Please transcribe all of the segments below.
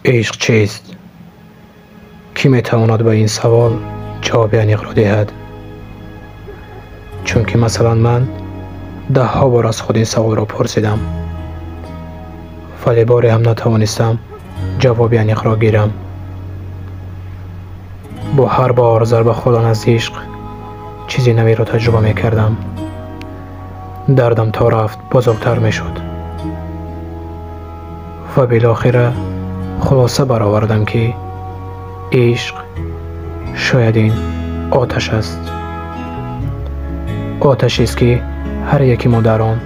عشق چیست؟ کی میتواند به این سوال جواب عمیق را دهد؟ چون که مثلا من 10 بار از خود این سوال را پرسیدم، ولی باری هم نتوانستم جواب عمیق را گیرم. با هر بار ضربه خوردن از عشق چیزی نوی را تجربه می کردم. دردم تا رفت بزرگتر می شد و بالاخره خلاصه برآوردم که عشق شاید این آتش است. آتشی است که هر یکی ما در آن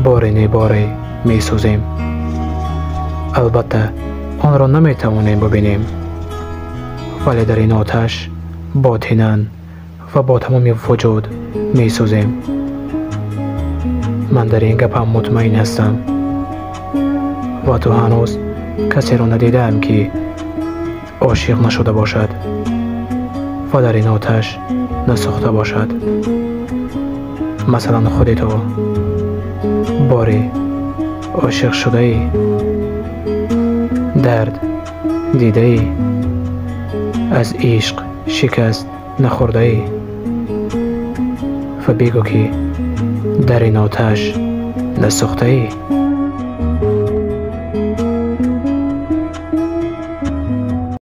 باره باره می سوزیم. البته آن را نمی توانیم ببینیم، ولی در این آتش باطناً و با تمام وجود می سوزیم. من در این گپم مطمئن هستم و تو هنوز کسی را ندیدم که عاشق نشده باشد و در این آتش نسوخته باشد. مثلا خودی تو باری عاشق شده ای؟ درد دیده ای؟ از عشق شکست نخورده ای؟ و بگو که در این آتش نسوخته ای؟